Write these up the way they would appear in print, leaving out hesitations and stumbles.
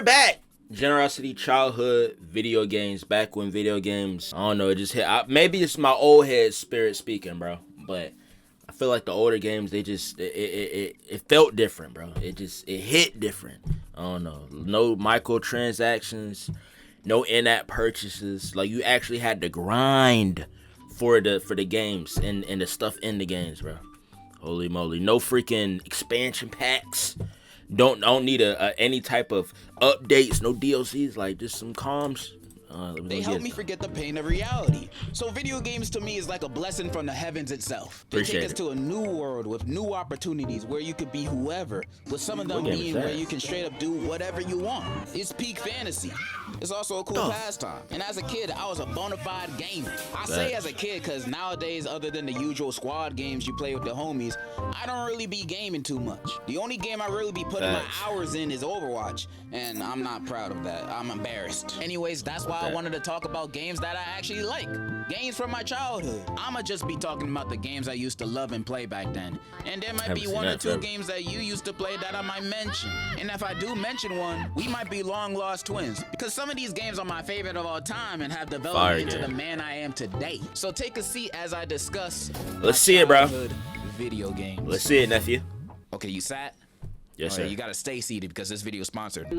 we're back. Generosity, childhood, video games. Back when video games, I don't know, it just hit. Maybe it's my old head spirit speaking, bro. But I feel like the older games, they just it felt different, bro. It hit different. I don't know. No microtransactions, no in-app purchases. Like you actually had to grind for the games and the stuff in the games, bro. Holy moly. No freaking expansion packs. Don't need any type of updates, no DLCs, like just some comms. They help me forget the pain of reality. So video games to me is like a blessing from the heavens itself. They take us to a new world with new opportunities where you could be whoever, with some of them being where you can straight up do whatever you want. It's peak fantasy. It's also a cool pastime. And as a kid, I was a bona fide gamer. I say as a kid because nowadays, other than the usual squad games you play with the homies, I don't really be gaming too much. The only game I really be putting my hours in is Overwatch, and I'm not proud of that. I'm embarrassed. Anyways, that's why I wanted to talk about games that I actually like. Games from my childhood. I'ma just be talking about the games I used to love and play back then. And there might be one or two games that you used to play that I might mention. And if I do mention one, we might be long lost twins. Because some of these games are my favorite of all time and have developed into the man I am today. So take a seat as I discuss Let's see it, bro. Video games. Let's see it, nephew. Okay, you sat? Yes, sir. You gotta stay seated because this video is sponsored. I've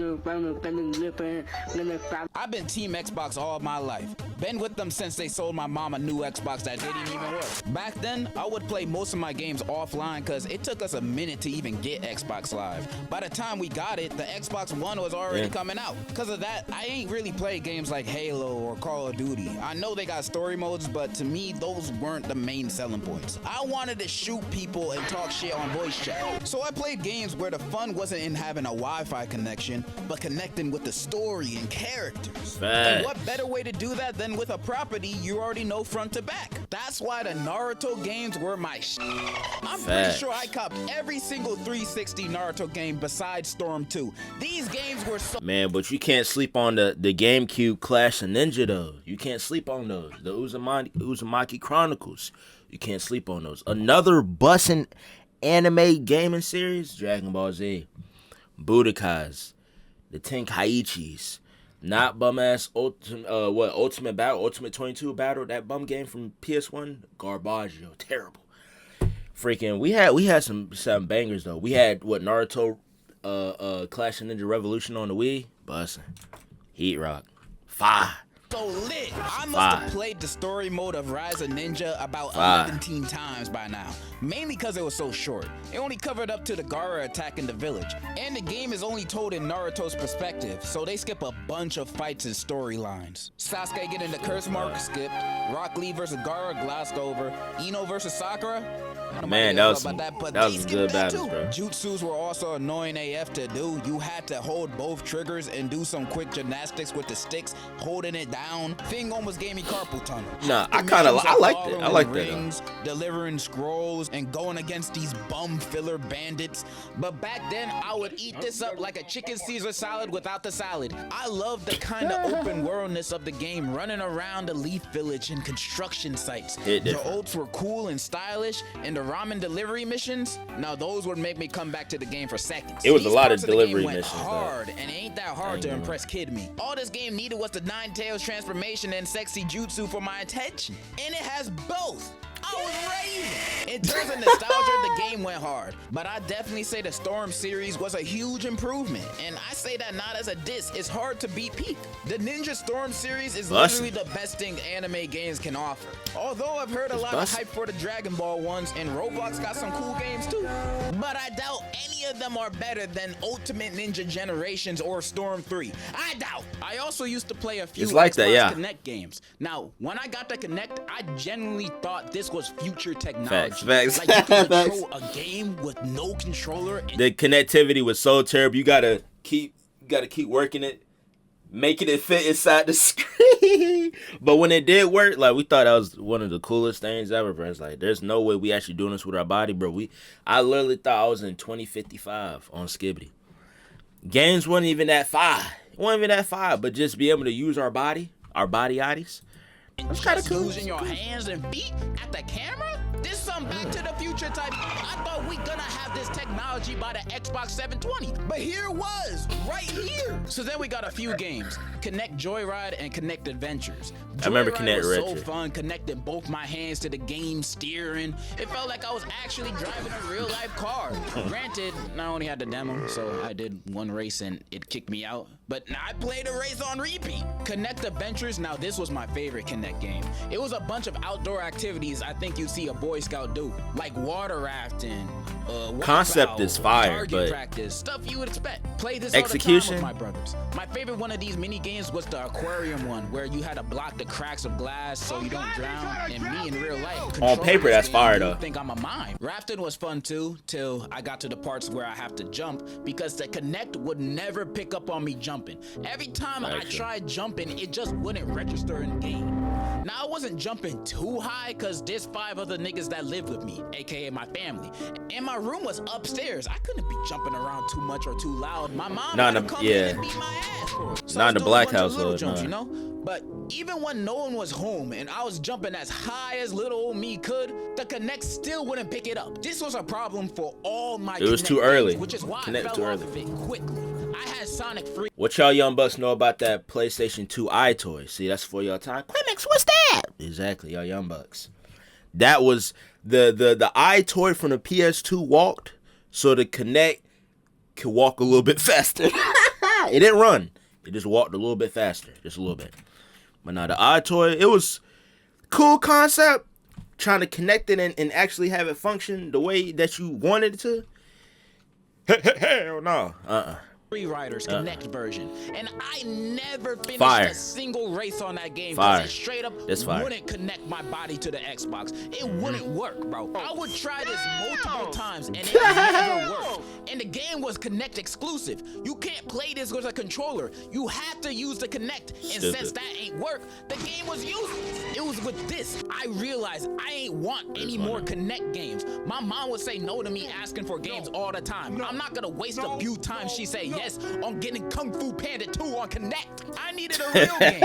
been Team Xbox all my life. Been with them since they sold my mom a new Xbox that didn't even work. Back then, I would play most of my games offline because it took us a minute to even get Xbox Live. By the time we got it, the Xbox One was already coming out. Because of that, I ain't really played games like Halo or Call of Duty. I know they got story modes, but to me, those weren't the main selling points. I wanted to shoot people and talk shit on voice chat. So I played games where the fun wasn't in having a Wi-Fi connection, but connecting with the story and characters. And what better way to do that than with a property you already know front to back? That's why the Naruto games were my I'm pretty sure I copped every single 360 Naruto game besides Storm 2. These games were so— Man, but you can't sleep on the GameCube Clash of Ninja, though. You can't sleep on those. The Uzumaki Chronicles. You can't sleep on those. Another bussin' anime gaming series, Dragon Ball Z, Budokais, the Tenkaichis, not bum ass Ultimate Battle, Ultimate 22 Battle, that bum game from PS1, Garbaggio, terrible. Freaking, we had some bangers though. We had Naruto, Clash of Ninja Revolution on the Wii, bussin', Heat Rock, fire. So lit. I must have played the story mode of Rise of Ninja about 17 times by now. Mainly because it was so short. It only covered up to the Gaara attacking the village. And the game is only told in Naruto's perspective, so they skip a bunch of fights and storylines. Sasuke getting the curse mark skipped. Rock Lee versus Gaara glossed over. Ino versus Sakura. Man, that was good battles, bro. Jutsus were also annoying AF to do. You had to hold both triggers and do some quick gymnastics with the sticks, holding it down. Thing almost gave me carpal tunnel. Nah, I liked it. I liked that. Delivering scrolls and going against these bum filler bandits. But back then, I would eat this up like a chicken Caesar salad without the salad. I love the kind of open worldness of the game, running around the Leaf Village and construction sites. The ults were cool and stylish, and the ramen delivery missions, now those would make me come back to the game for seconds. It was a lot of delivery missions. Hard, and it ain't that hard to impress Kid Me. All this game needed was the Nine Tails transformation and sexy jutsu for my attention, and it has both. I was raving. In terms of nostalgia, the game went hard, but I definitely say the Storm series was a huge improvement, and I say that not as a diss. It's hard to beat peak. The Ninja Storm series is literally the best thing anime games can offer. Although I've heard a lot of hype for the Dragon Ball ones, and Roblox got some cool games too, but I doubt any of them are better than Ultimate Ninja Generations or Storm 3. I doubt. I also used to play a few Xbox Kinect games. Now, when I got the Kinect, I genuinely thought this was future technology. Facts. Like you can control a game with no controller. The connectivity was so terrible. You gotta keep working it, making it fit inside the screen. But when it did work, like we thought that was one of the coolest things ever, bro. It's like there's no way we actually doing this with our body, bro. I literally thought I was in 2055 on Skibbity. Games wasn't even that far. But just be able to use our bodies. And that's kind of cool. Using your hands and feet at the camera? This some Back to the Future type. I thought we gonna have this technology by the Xbox 720, but here it was, right here. So then we got a few games, Kinect Joyride and Kinect Adventures. I remember Kinect was Retro. So fun, connecting both my hands to the game steering. It felt like I was actually driving a real life car. Granted, I only had the demo, so I did one race and it kicked me out. But I played a race on repeat. Kinect Adventures, now this was my favorite Kinect game. It was a bunch of outdoor activities I think you'd see a Boy Scout do, like water rafting, concept is fire, but practice, stuff you would expect. Play this execution all the time with my brothers. My favorite one of these mini games was the aquarium one, where you had to block the cracks of glass so you don't drown. And me in real life, on paper, that's fire though. Think I'm a mime. Rafting was fun too, till I got to the parts where I have to jump, because the Kinect would never pick up on me jumping. Every time I tried jumping, it just wouldn't register in game. Now I wasn't jumping too high, cause there's 5 other niggas that live with me, aka my family, and my room was upstairs. I couldn't be jumping around too much or too loud. My mom had to come in and beat my ass for it. So not in the black house, jumps, you know. But even when no one was home and I was jumping as high as little old me could, the Kinect still wouldn't pick it up. This was a problem for all my It was too early. Which is why I fell off of it quickly. I had Sonic Free. What y'all young bucks know about that PlayStation 2 iToy? See, that's for y'all time. Quimix, what's that? Exactly, y'all young bucks. That was the iToy from the PS2 walked, so the Kinect could walk a little bit faster. It didn't run. It just walked a little bit faster, just a little bit. But now the iToy, it was cool concept. Trying to connect it and actually have it function the way that you wanted it to. Hell no. Free Riders Kinect version, and I never finished a single race on that game because it straight up wouldn't connect my body to the Xbox. It wouldn't work, bro. I would try this multiple times and it never worked. And the game was Kinect exclusive. You can't play this with a controller. You have to use the Kinect. And since that ain't work, the game was useless. It was with this I realized I ain't want any more Kinect games. My mom would say no to me asking for games all the time. I'm not gonna waste a few times she say yes on getting Kung Fu Panda 2 on Kinect. I needed a real game.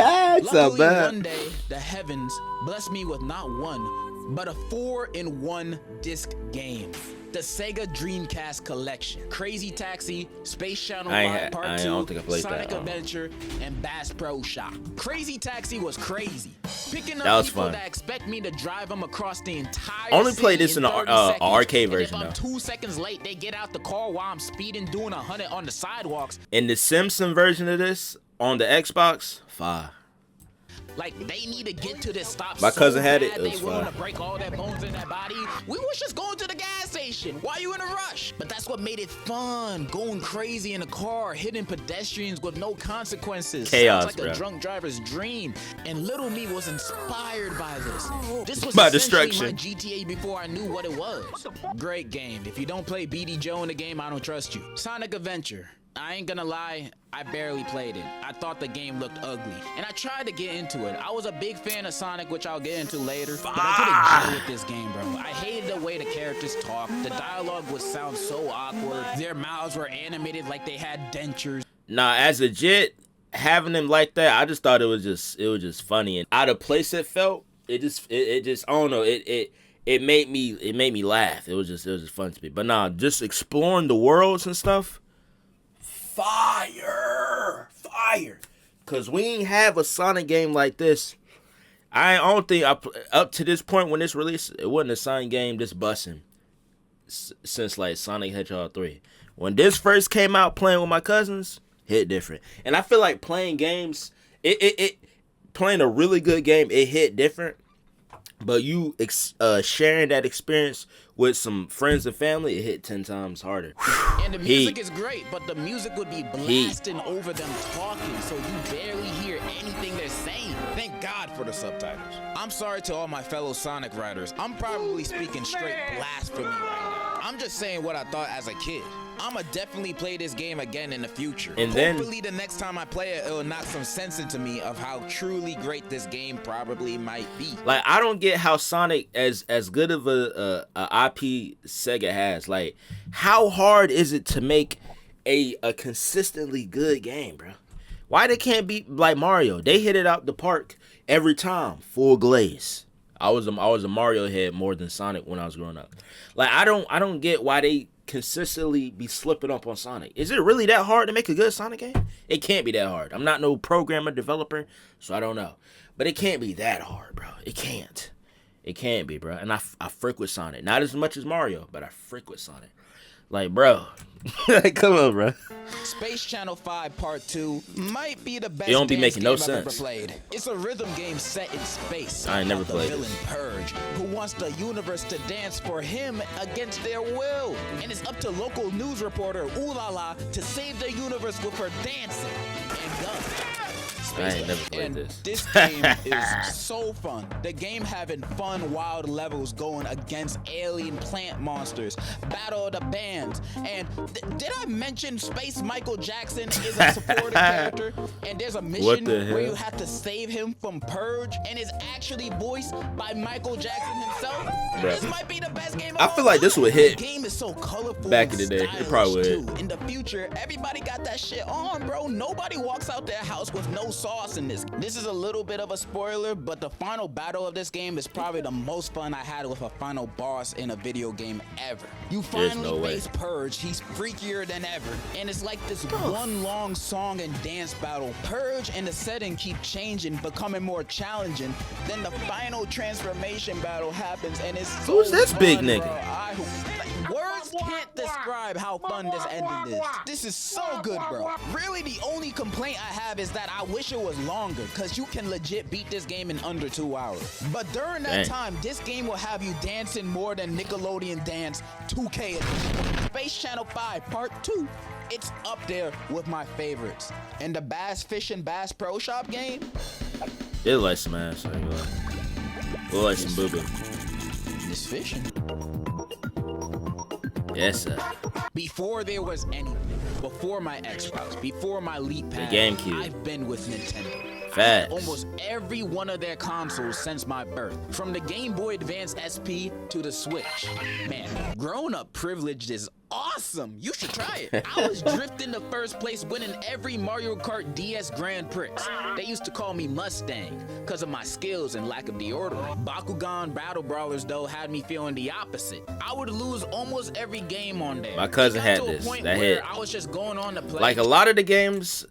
Luckily, one day, the heavens blessed me with not one, but a 4-in-1 disc game. The Sega Dreamcast Collection. Crazy Taxi, Space Channel Part 2, Sonic Adventure, and Bass Pro Shop. Crazy Taxi was crazy. Picking up people that expect me to drive them across the entire only played this in the seconds, arcade version if I'm though. 2 seconds late, they get out the car while I'm speeding doing 100 on the sidewalks. In the Simpson version of this, on the Xbox, fire. Like, they need to get to this stop. My cousin had it. They want to break all their bones in their body. We was just going to the gas station. Why you in a rush? But that's what made it fun. Going crazy in a car, hitting pedestrians with no consequences. Chaos, sounds like a drunk driver's dream. And little me was inspired by this. This was by essentially my GTA before I knew what it was. Great game. If you don't play BD Joe in the game, I don't trust you. Sonic Adventure. I ain't gonna lie, I barely played it. I thought the game looked ugly, and I tried to get into it. I was a big fan of Sonic, which I'll get into later, but I couldn't deal with this game, bro. I hated the way the characters talked. The dialogue would sound so awkward. Their mouths were animated like they had dentures. Nah, as a jit, having them like that, I just thought it was just funny. And out of place it felt, it just I don't know, it made me laugh. It was just fun to me. But nah, just exploring the worlds and stuff. Fire! Cause we ain't have a Sonic game like this. I don't think up to this point when this released, it wasn't a Sonic game this bussin' since like Sonic Hedgehog 3. When this first came out, playing with my cousins, hit different. And I feel like playing games, playing a really good game, it hit different. But you sharing that experience with some friends and family, it hit 10 times harder. And the music is great, but the music would be blasting over them talking, so you barely hear anything they're saying. Thank God for the subtitles. I'm sorry to all my fellow Sonic riders. I'm probably speaking straight blasphemy right now. I'm just saying what I thought as a kid. I'ma definitely play this game again in the future. And hopefully the next time I play it, it'll knock some sense into me of how truly great this game probably might be. Like, I don't get how Sonic, as good of a IP Sega has, like, how hard is it to make a consistently good game, bro? Why they can't be like Mario? They hit it out the park Every time, full glaze. I was a Mario head more than Sonic when I was growing up. Like I don't get why they consistently be slipping up on Sonic. Is it really that hard to make a good Sonic game? It can't be that hard. I'm not no programmer developer, so I don't know. But it can't be that hard, bro. It can't. It can't be, bro. And I frick with Sonic. Not as much as Mario, but I frick with Sonic. Like, bro. Like, come on, bro. Space Channel 5 Part 2 might be the best it don't be making no I've sense. ever played. It's a rhythm game set in space. I ain't never played the villain Purge, who wants the universe to dance for him against their will. And it's up to local news reporter Ooh La La to save the universe with her dancing and guns. I ain't never played this. This game is so fun. The game having fun, wild levels going against alien plant monsters, battle of the bands, and did I mention Space Michael Jackson is a supporting character? And there's a mission where you have to save him from Purge, and it's actually voiced by Michael Jackson himself. Bruh. This might be the best game of I feel like this would hit. The game is so colorful back in the day. It probably would. In the future, everybody got that shit on, bro. Nobody walks out their house with no sauce in this. This is a little bit of a spoiler, but the final battle of this game is probably the most fun I had with a final boss in a video game ever. You finally face Purge. He's freakier than ever, and it's like this one long song and dance battle. Purge and the setting keep changing, becoming more challenging. Then the final transformation battle happens, and it's so who's this fun, big bro. nigga? Words can't describe how fun this ending is. This is so good, bro. Really, the only complaint I have is that I wish it was longer, because you can legit beat this game in under 2 hours. But during that time, this game will have you dancing more than Nickelodeon Dance 2K edition. Space Channel 5 Part 2. It's up there with my favorites. And the Bass Fish and Bass Pro Shop game? It like some ass. I ain't gonna lie. It like some boo-boo. It's fishing. Yes, sir. Before there was anything, before my Xbox, before my Leap Pad, The GameCube. I've been with Nintendo. Facts. Almost every one of their consoles since my birth. From the Game Boy Advance SP to the Switch. Man, grown-up privilege is awesome. You should try it. I was drifting to first place, winning every Mario Kart DS Grand Prix. They used to call me Mustang because of my skills and lack of deodorant. Bakugan Battle Brawlers, though, had me feeling the opposite. I would lose almost every game on there. My cousin had this. That hit. I was just going on to play. Like a lot of the games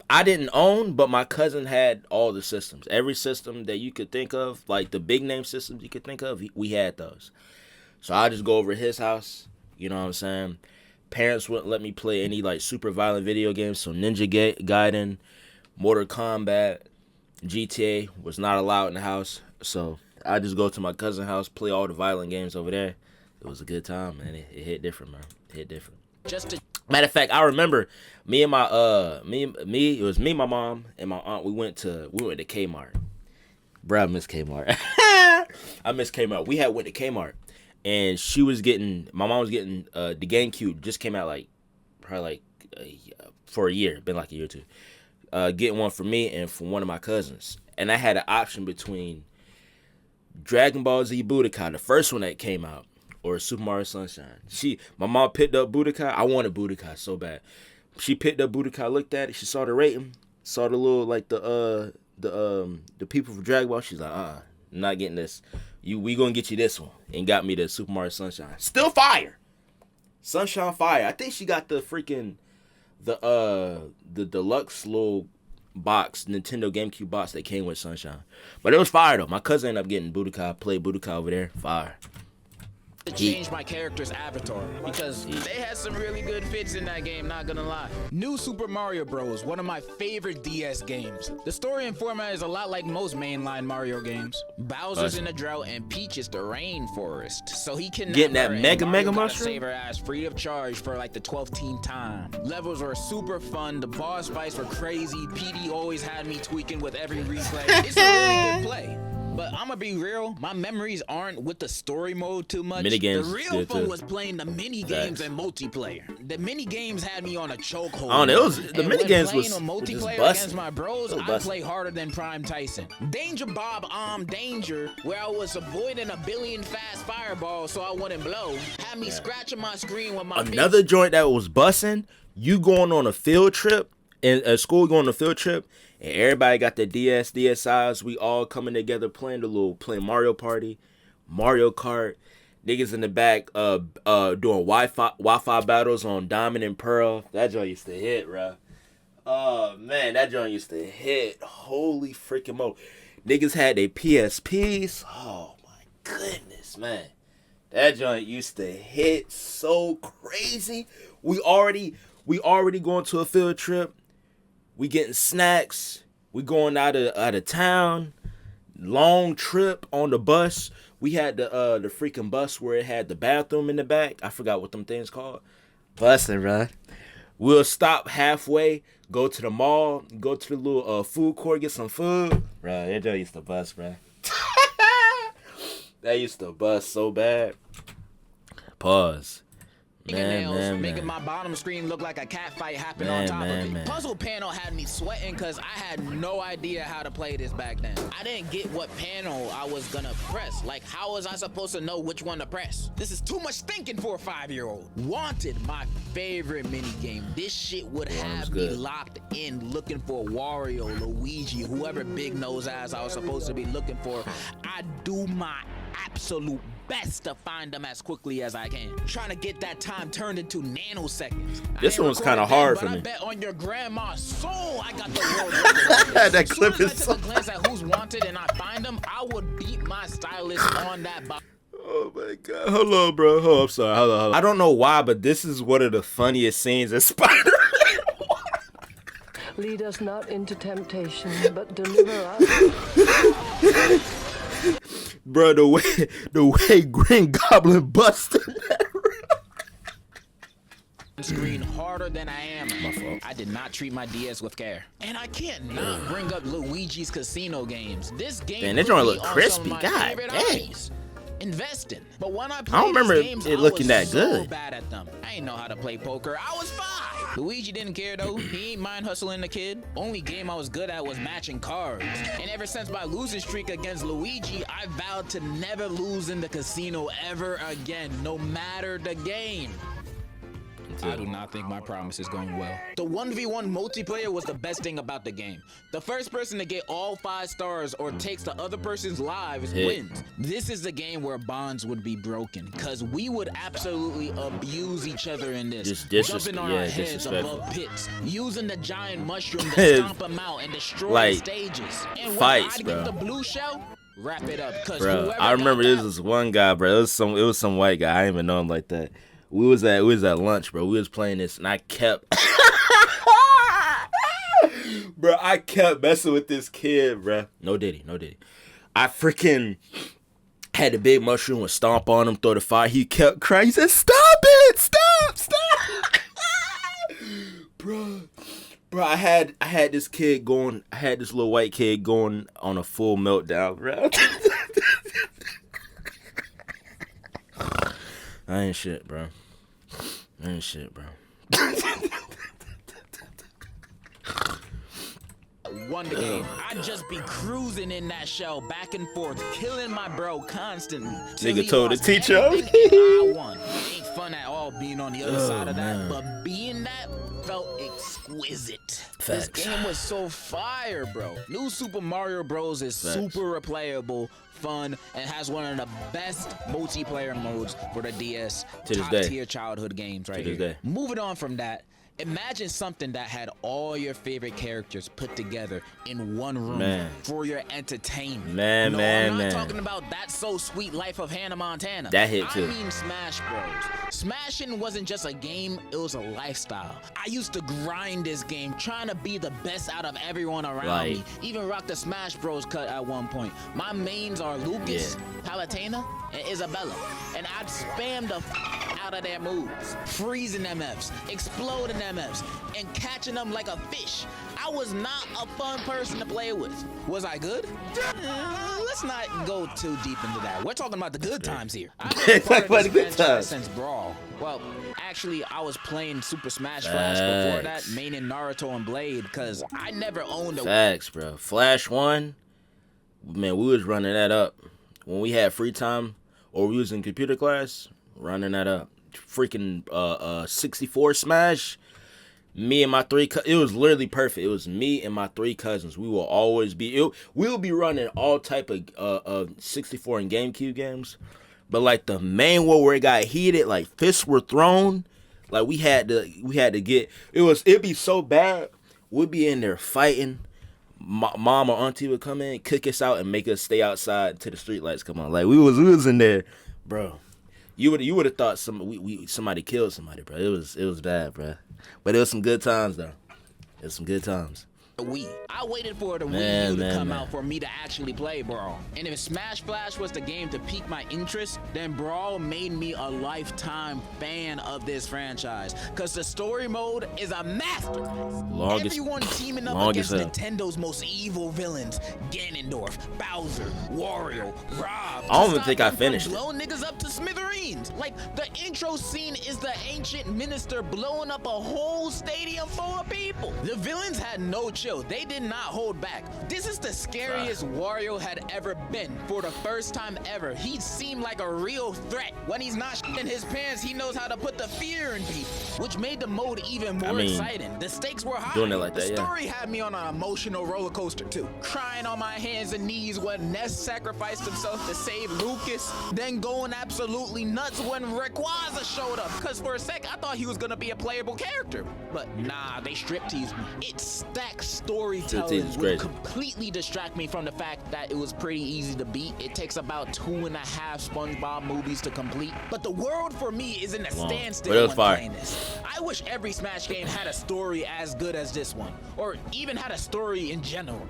I didn't own, but my cousin had all the systems. Every system that you could think of, like the big name systems you could think of, we had those. So I just go over to his house. You know what I'm saying? Parents wouldn't let me play any like super violent video games. So Ninja Gaiden, Mortal Kombat, GTA was not allowed in the house. So I just go to my cousin's house, play all the violent games over there. It was a good time, man. It hit different, man. It hit different. Matter of fact, I remember it was me, my mom, and my aunt. We went to Kmart. Bro, I miss Kmart. I miss Kmart. We went to Kmart, and my mom was getting the GameCube. Just came out for a year, been like a year or two. Getting one for me and for one of my cousins, and I had an option between Dragon Ball Z Budokai, the first one that came out, or Super Mario Sunshine. My mom picked up Budokai. I wanted Budokai so bad. She picked up Budokai, looked at it. She saw the rating, saw the little like the people from Dragon Ball. She's like, I'm not getting this. We gonna get you this one, and got me the Super Mario Sunshine. Still fire, Sunshine fire. I think she got the freaking the deluxe little box, Nintendo GameCube box that came with Sunshine. But it was fire though. My cousin ended up getting Budokai, played Budokai over there. Fire. To change my character's avatar because they had some really good fits in that game, not gonna lie. New Super Mario Bros, one of my favorite DS games. The story and format is a lot like most mainline Mario games. Bowser's in the drought and Peach is the rainforest, so he can getting that mega mushroom. Save her ass free of charge for like the 12th time. Levels were super fun. The boss fights were crazy. PD always had me tweaking with every replay. It's a really good play. But I'm gonna be real, my memories aren't with the story mode too much. Minigames the real fun was playing the mini games and multiplayer. The mini games had me on a chokehold. Oh, the mini games was playing on multiplayer against my bros. I play harder than Prime Tyson. Danger Bob Danger, where I was avoiding a billion fast fireballs so I wouldn't blow, had me scratching my screen with my joint that was bussing. You going on a field trip in school, going on a field trip, And everybody got the DSIs. We all coming together playing playing Mario Party, Mario Kart. Niggas in the back doing Wi-Fi battles on Diamond and Pearl. That joint used to hit, bro. Oh man, that joint used to hit. Holy freaking mo. Niggas had their PSPs. Oh my goodness, man. That joint used to hit so crazy. We already going to a field trip. We getting snacks. We going out of town. Long trip on the bus. We had the freaking bus where it had the bathroom in the back. I forgot what them things called. Bussin', bro. We'll stop halfway, go to the mall, go to the little food court, get some food. Bro, that joint used to bust, bro. That used to bust so bad. Pause. Man. Making my bottom screen look like a cat fight happened on top of it. Puzzle panel had me sweating because I had no idea how to play this back then. I didn't get what panel I was gonna press. Like, how was I supposed to know which one to press? This is too much thinking for a 5-year-old. Wanted, my favorite mini game. This shit would have me locked in looking for Wario, Luigi, whoever big nose ass I was supposed to be looking for. I do my absolute best to find them as quickly as I can. Trying to get that time turned into nanoseconds. This one was kind of hard for me. I bet on your grandma's soul I got the world. That clip is so... I took a glance at who's wanted and I find them, I would beat my stylist on that box. Oh my god. Hold on, bro. Oh, I'm sorry. Hold on. I don't know why, but this is one of the funniest scenes in Spider-Man. Lead us not into temptation, but deliver us. Bro, the way Green Goblin busted that screen harder than I am. My fault. I did not treat my DS with care. And I can't not bring up Luigi's Casino games. This game Damn, that joint look crispy. God dang. Investing. But when I don't remember games, it looking that good. So bad at them. I ain't know how to play poker. I was 5. Luigi didn't care though. He ain't mind hustling the kid. Only game I was good at was matching cards. And ever since my losing streak against Luigi, I vowed to never lose in the casino ever again, no matter the game. I do not think my promise is going well. The 1v1 multiplayer was the best thing about the game. The first person to get all 5 stars or takes the other person's lives wins. This is the game where bonds would be broken, cause we would absolutely abuse each other in this. Jumping on our heads above pits, using the giant mushroom to stomp them out and destroy stages. And fights, when I get the blue shell, wrap it up. Cause bro, I remember this was one guy, bro. It was some white guy. I didn't even know him like that. We was at lunch, bro. We was playing this, and I kept, bro. I kept messing with this kid, bro. No diddy. I freaking had the big mushroom and stomp on him, throw the fire. He kept crying. He said, "Stop it! Stop!" bro. I had this kid going. I had this little white kid going on a full meltdown, bro. I ain't shit, bro. Won the game. I'd just be cruising in that shell back and forth, killing my bro constantly. Nigga told the teacher. I won. Ain't fun at all being on the other side of that, but being that felt exquisite. This game was so fire, bro. New Super Mario Bros. Is super replayable, fun, and has one of the best multiplayer modes for the DS. Top tier childhood games right here. Moving on from that, imagine something that had all your favorite characters put together in one room for your entertainment. I'm not talking about That's So Sweet Life of Hannah Montana. That hit too. I mean Smash Bros. Smashing wasn't just a game, it was a lifestyle. I used to grind this game, trying to be the best out of everyone around me. Even rock the Smash Bros cut at one point. My mains are Lucas, Palutena, and Isabella. And I'd spam the out of their moves, freezing MFs, exploding MFs, and catching them like a fish. I was not a fun person to play with. Was I good? Let's not go too deep into that. We're talking about the good times here. I've been part of this franchise since Brawl. Well, actually, I was playing Super Smash Flash before that, maining Naruto and Blade, because I never owned a... Facts, bro. Flash 1, man, we was running that up. When we had free time, or we was in computer class, running that up. Freaking 64 Smash, Me and my three it was literally perfect. It was me and my three cousins. We will always be we'll be running all type of 64 and GameCube games. But like the main one where it got heated, like fists were thrown, like we had to get it'd be so bad. We'd be in there fighting. Mom or auntie would come in, kick us out, and make us stay outside until the street lights come on. Like we was in there, bro. You would have thought somebody killed somebody, bro. It was bad, bro. But it was some good times though. It was some good times. I waited for the Wii U to come out for me to actually play Brawl. And if Smash Flash was the game to pique my interest, then Brawl made me a lifetime fan of this franchise. Cause the story mode is a masterpiece. Everyone teaming up against Nintendo's most evil villains. Ganondorf, Bowser, Wario, Rob. I don't even think I finished it. Blowing niggas up to smithereens. Like the intro scene is the ancient minister blowing up a whole stadium full of people. The villains had no chance. They did not hold back. This is the scariest Wario had ever been. For the first time ever, he seemed like a real threat. When he's not in his pants, he knows how to put the fear in people, which made the mode even more exciting. The stakes were high. Doing it like that, the story had me on an emotional roller coaster too. Crying on my hands and knees when Ness sacrificed himself to save Lucas, then going absolutely nuts when Rayquaza showed up. Cause for a sec, I thought he was gonna be a playable character, but nah, they strip teased me. It stacks storytelling would completely distract me from the fact that it was pretty easy to beat. It takes about 2.5 SpongeBob movies to complete, but the world for me is in a standstill when playing this. I wish every Smash game had a story as good as this one, or even had a story in general.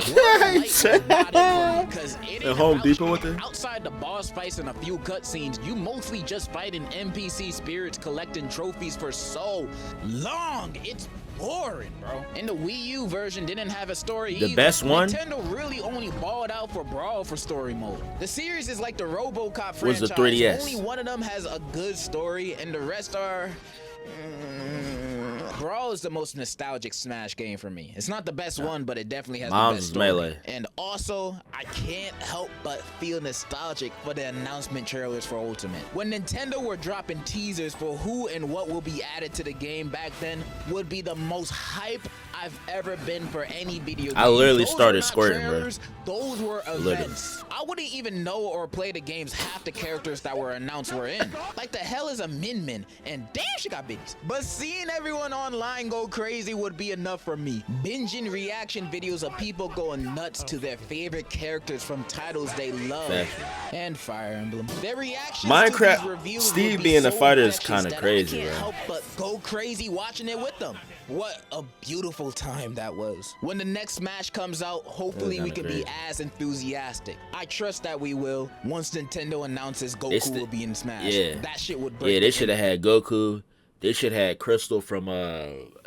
Outside the boss fights and a few cutscenes, you mostly just fighting NPC spirits collecting trophies for so long. It's boring, bro. And the Wii U version didn't have a story either. The best one? Nintendo really only balled out for Brawl for story mode. The series is like the RoboCop franchise. Was the 3DS. Only one of them has a good story, and the rest are... Brawl is the most nostalgic Smash game for me. It's not the best one, but it definitely has the best story. Melee. And also, I can't help but feel nostalgic for the announcement trailers for Ultimate. When Nintendo were dropping teasers for who and what will be added to the game back then would be the most hype I've ever been for any video game. I literally started squirting, bro. Those were events. I wouldn't even know or play the games half the characters that were announced were in. Like the hell is a Min Min, and damn she got bitties. But seeing everyone online go crazy would be enough for me. Binging reaction videos of people going nuts to their favorite characters from titles they love. And Fire Emblem. Their reactions Minecraft, to these reveals Steve would be being a so fighter is infectious kind of that crazy, I can't bro. help but go crazy watching it with them. What a beautiful time that was. When the next Smash comes out, hopefully we can be as enthusiastic. I trust that we will. Once Nintendo announces Goku will be in Smash. Yeah. That shit would break. Yeah, they should have had Goku. They should have had Crystal from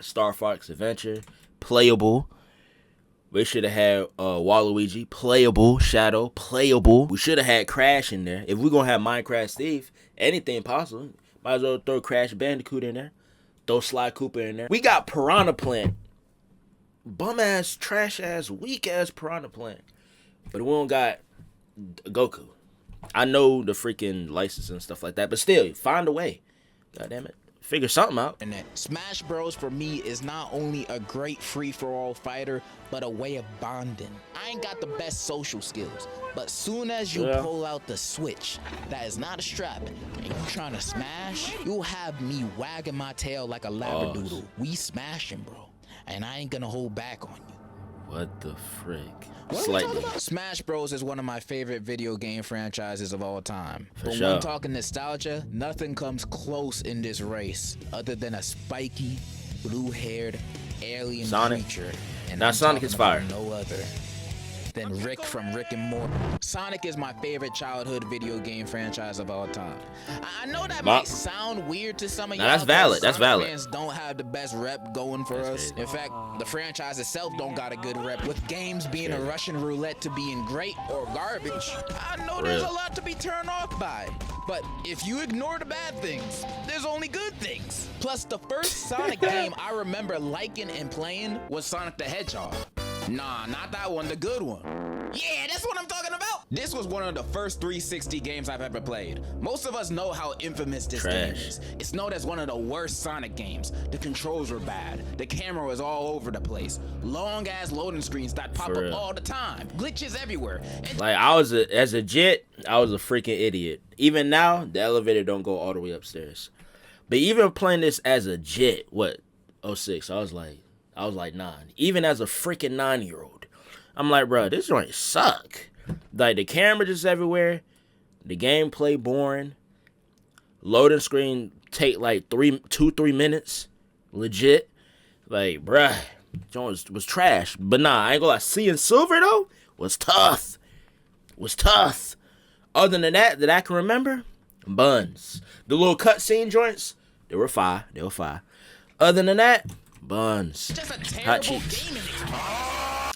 Star Fox Adventure. Playable. We should have had Waluigi. Playable. Shadow. Playable. We should have had Crash in there. If we're going to have Minecraft Steve, anything possible. Might as well throw Crash Bandicoot in there. Throw Sly Cooper in there. We got Piranha Plant. Bum-ass, trash-ass, weak-ass Piranha Plant. But we don't got Goku. I know the freaking license and stuff like that, but still, find a way. God damn it. Figure something out. And that Smash Bros for me is not only a great free-for-all fighter, but a way of bonding. I ain't got the best social skills, but soon as you pull out the Switch, that is not a strap, and you trying to smash, you'll have me wagging my tail like a labradoodle. We smashing, bro, and I ain't gonna hold back on you. What the frick? Slightly. Smash Bros is one of my favorite video game franchises of all time. But when talking nostalgia, nothing comes close in this race other than a spiky, blue-haired alien creature. And now Sonic is fire. No other than Rick from Rick and Morty. Sonic is my favorite childhood video game franchise of all time. I know that might sound weird to some of y'all. That's valid. That's valid. Fans don't have the best rep going for us. In fact, the franchise itself don't got a good rep, with games being a Russian roulette to being great or garbage. I know there's a lot to be turned off by, but if you ignore the bad things, there's only good things. Plus, the first Sonic game I remember liking and playing was Sonic the Hedgehog. Nah, not that one, the good one. Yeah, that's what I'm talking about. This was one of the first 360 games I've ever played. Most of us know how infamous this game is. It's known as one of the worst Sonic games. The controls were bad. The camera was all over the place. Long ass loading screens that pop up all the time. Glitches everywhere. Like as a jit, I was a freaking idiot. Even now, the elevator don't go all the way upstairs. But even playing this as a jit, 06, I was like 9. Even as a freaking 9-year-old, I'm like, bro, this joint suck. Like, the camera just everywhere. The gameplay boring. Loading screen take like 3 minutes. Legit. Like, bruh, Jones was trash. But nah, I ain't gonna lie. Seeing Silver, though, was tough. Other than that I can remember, buns. The little cutscene joints, they were fire. Other than that, buns. Just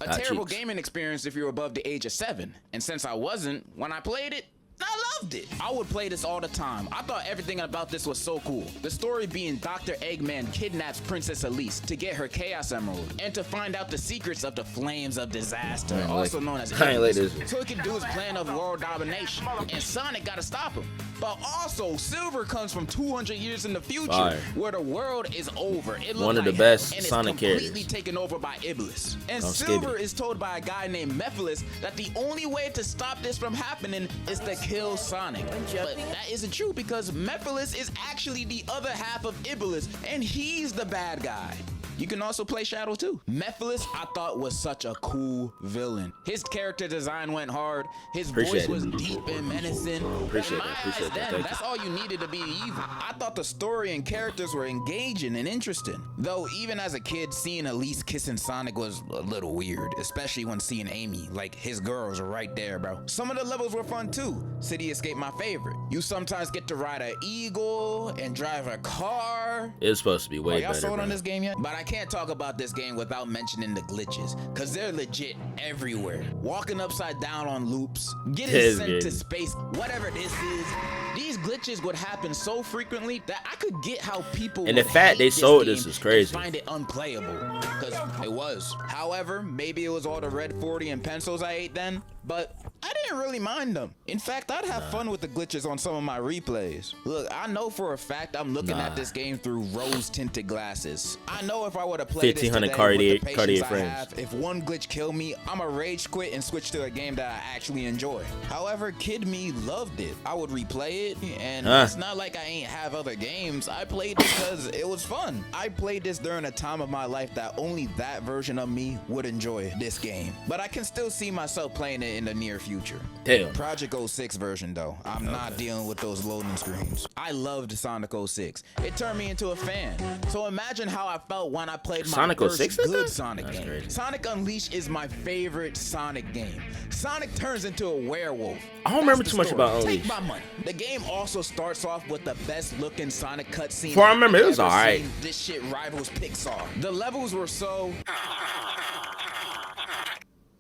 a terrible gaming experience if you're above the age of 7. And since I wasn't, when I played it, I loved it. I would play this all the time. I thought everything about this was so cool. The story being Dr. Eggman kidnaps Princess Elise to get her Chaos Emerald and to find out the secrets of the Flames of Disaster, also known as Iblis, so he can do his plan of world domination. And Sonic gotta stop him. But also, Silver comes from 200 years in the future, where the world is over. It one of the best Sonic characters. Completely taken over by Iblis. And Silver is told by a guy named Mephiles that the only way to stop this from happening is to kill Sonic. But that isn't true, because Mephiles is actually the other half of Iblis, and he's the bad guy. You can also play Shadow too. Mephiles, I thought, was such a cool villain. His character design went hard. His voice was deep and menacing. That's all you needed to be evil. I thought the story and characters were engaging and interesting. Though even as a kid, seeing Elise kissing Sonic was a little weird, especially when seeing Amy. Like, his girls are right there, bro. Some of the levels were fun too. City Escape, my favorite. You sometimes get to ride an eagle and drive a car. It's supposed to be way better. Y'all sold on this game yet? But I can't talk about this game without mentioning the glitches, cause they're legit everywhere. Walking upside down on loops, getting sent to space, whatever this is. These glitches would happen so frequently that I could get how people and the fact they sold this is crazy. Find it unplayable, cause it was. However, maybe it was all the red 40 and pencils I ate then, but I didn't really mind them. In fact, I'd have fun with the glitches on some of my replays. Look, I know for a fact I'm looking at this game through rose-tinted glasses. I know if I would have played 1500 this today with the patience I frames. have, if one glitch killed me, I'ma rage quit and switch to a game that I actually enjoy. However, kid me loved it. I would replay it, and it's not like I ain't have other games. I played it because it was fun. I played this during a time of my life that only that version of me would enjoy this game. But I can still see myself playing it in the near future. Damn. Project 06 version though, I'm not dealing with those loading screens. I loved Sonic 06. It turned me into a fan. So imagine how I felt when I played my Sonic first 06 good Sonic game. crazy. Sonic Unleashed is my favorite Sonic game. Sonic turns into a werewolf. I don't remember too much about Unleashed. Take my money. The game also starts off with the best looking Sonic cutscene. Before I remember, it was alright. This shit rivals Pixar. The levels were so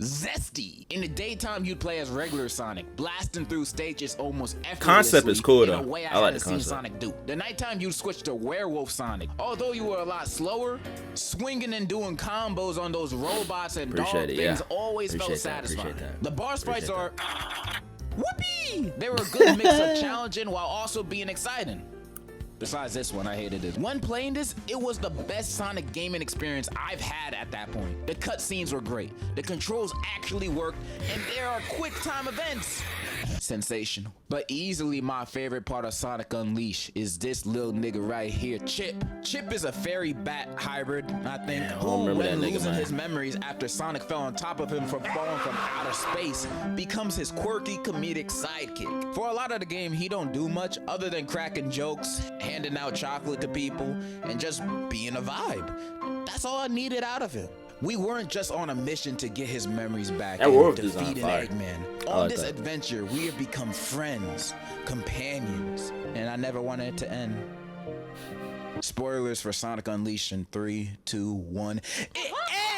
zesty. In the daytime, you'd play as regular Sonic, blasting through stages almost effortlessly. Concept is cool though. In a way I like hadn't the seen concept. Sonic do. The nighttime, you'd switch to Werewolf Sonic. Although you were a lot slower, swinging and doing combos on those robots and dog things always felt satisfying. The boss fights are whoopee! They were a good mix of challenging while also being exciting. Besides this one, I hated it. When playing this, it was the best Sonic gaming experience I've had at that point. The cutscenes were great, the controls actually worked, and there are quick time events. Sensational. But easily my favorite part of Sonic Unleashed is this little nigga right here, Chip. Chip is a fairy bat hybrid, I think, who, when losing his memories after Sonic fell on top of him from falling from outer space, becomes his quirky comedic sidekick. For a lot of the game, he don't do much other than cracking jokes, handing out chocolate to people, and just being a vibe. That's all I needed out of him. We weren't just on a mission to get his memories back and defeat an Eggman. On this adventure, we have become friends, companions, and I never wanted it to end. Spoilers for Sonic Unleashed in 3, 2, 1. It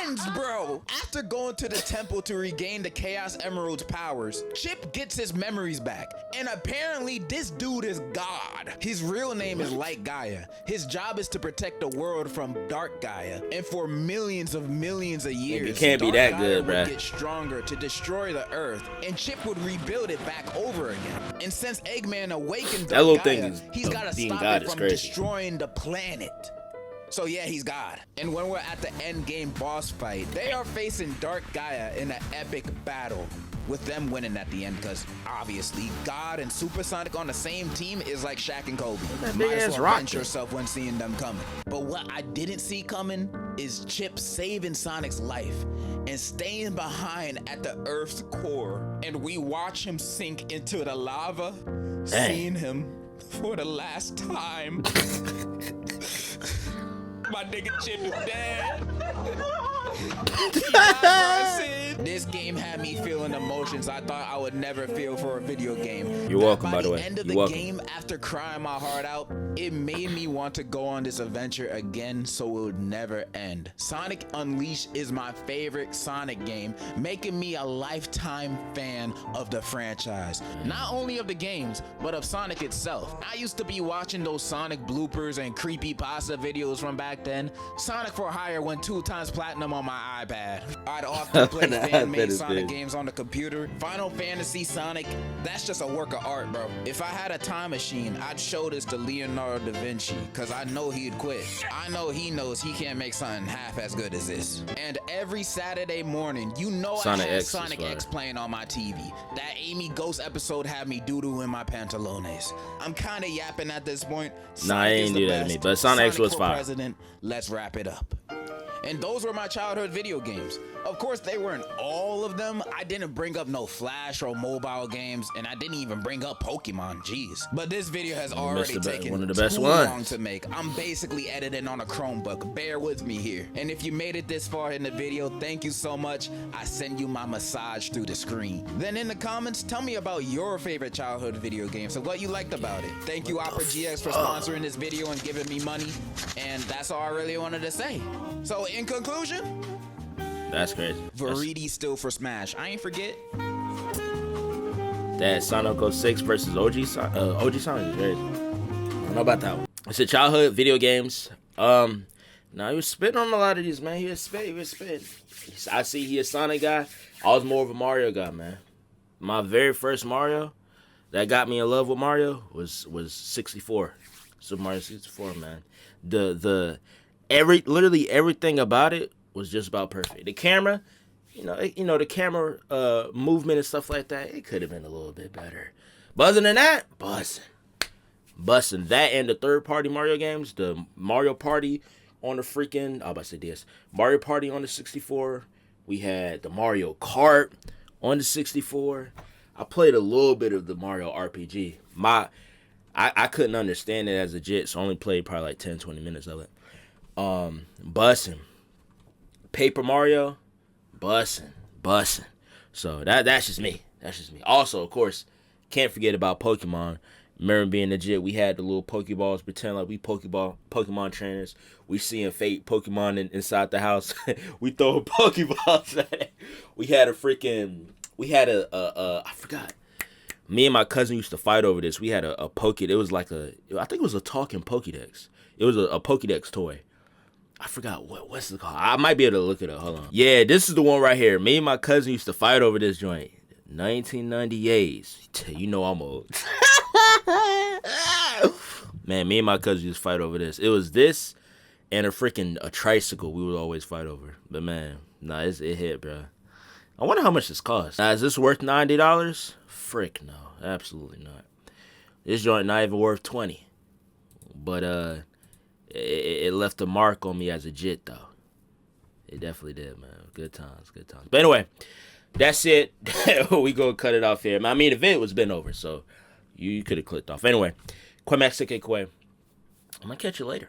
ends, bro. After going to the temple to regain the Chaos Emerald's powers, Chip gets his memories back. And apparently this dude is God. His real name is Light Gaia. His job is to protect the world from Dark Gaia. And for millions of years, it can't be Dark that Gaia good, would bruh. get stronger to destroy the Earth, and Chip would rebuild it back over again. And since Eggman awakened That little Dark thing Gaia, is- he's got to being stop God it is from crazy. destroying the planet. So yeah, he's God. And when we're at the end game boss fight, they are facing Dark Gaia in an epic battle, with them winning at the end, because obviously God and Supersonic on the same team is like Shaq and Kobe. That Might big as ass well rock bench thing. yourself when seeing them coming. But what I didn't see coming is Chip saving Sonic's life and staying behind at the Earth's core, and we watch him sink into the lava, seeing him for the last time. My nigga Chip is dead. He died for our sin. This game had me feeling emotions I thought I would never feel for a video game. You're welcome, by the way. By the end of You're the welcome. game, after crying my heart out, it made me want to go on this adventure again so it would never end. Sonic Unleashed is my favorite Sonic game, making me a lifetime fan of the franchise. Not only of the games, but of Sonic itself. I used to be watching those Sonic bloopers and creepypasta videos from back then. Sonic for Hire went 2 times platinum on my iPad. I'd often play That fan-made is Sonic big. games on the computer. Final Fantasy Sonic, that's just a work of art, bro. If I had a time machine, I'd show this to Leonardo da Vinci, because I know he'd quit. I know he knows he can't make something half as good as this. And every Saturday morning, you know Sonic I had X is Sonic fire. X playing on my TV. That Amy Ghost episode had me doo-doo in my pantalones. I'm kind of yapping at this point. Nah, I Sonic is ain't the do that to me, best. but Sonic X was for fire. President, let's wrap it up. And those were my childhood video games. Of course, they weren't all of them. I didn't bring up no Flash or mobile games, and I didn't even bring up Pokemon, jeez. But this video has already missed taken one of the best too ones. long to make. I'm basically editing on a Chromebook. Bear with me here. And if you made it this far in the video, thank you so much. I send you my massage through the screen. Then in the comments, tell me about your favorite childhood video games and what you liked about it. Thank you, Opera GX, for sponsoring this video and giving me money. And that's all I really wanted to say. So in conclusion, That's crazy. Varidi still for Smash. I ain't forget. That Sonic 06 versus OG Sonic is crazy. I don't know about that one. I said childhood video games. Now he was spitting on a lot of these, man. He was spitting. I see he a Sonic guy. I was more of a Mario guy, man. My very first Mario that got me in love with Mario was 64. Super Mario 64, man. Literally everything about it was just about perfect. The camera, the camera movement and stuff like that, it could have been a little bit better. But other than that, busting that and the third-party Mario games, the Mario Party on the freaking, I was about to say this, Mario Party on the 64. We had the Mario Kart on the 64. I played a little bit of the Mario RPG. I couldn't understand it as a jit, so I only played probably like 10, 20 minutes of it. Bussin'. Paper Mario, bussin'. So that's just me. Also, of course, can't forget about Pokemon. Remember being legit, we had the little Pokeballs, pretend like we Pokemon trainers. We seeing fake Pokemon inside the house. We throwing Pokeballs at it. I forgot. Me and my cousin used to fight over this. We had a Pokédex. It was like I think it was a talking Pokédex. It was a Pokédex toy. I forgot what's it called. I might be able to look it up. Hold on. Yeah, this is the one right here. Me and my cousin used to fight over this joint. 1998. You know I'm old. Man, me and my cousin used to fight over this. It was this and a tricycle we would always fight over. But man, it hit, bro. I wonder how much this cost. Now, is this worth $90? Frick no. Absolutely not. This joint not even worth $20. But it left a mark on me as a jit, though. It definitely did, man. Good times. But anyway, that's it. We gonna cut it off here. I mean, the video was been over, so you could have clicked off. Anyway, Quemax, I'm gonna catch you later.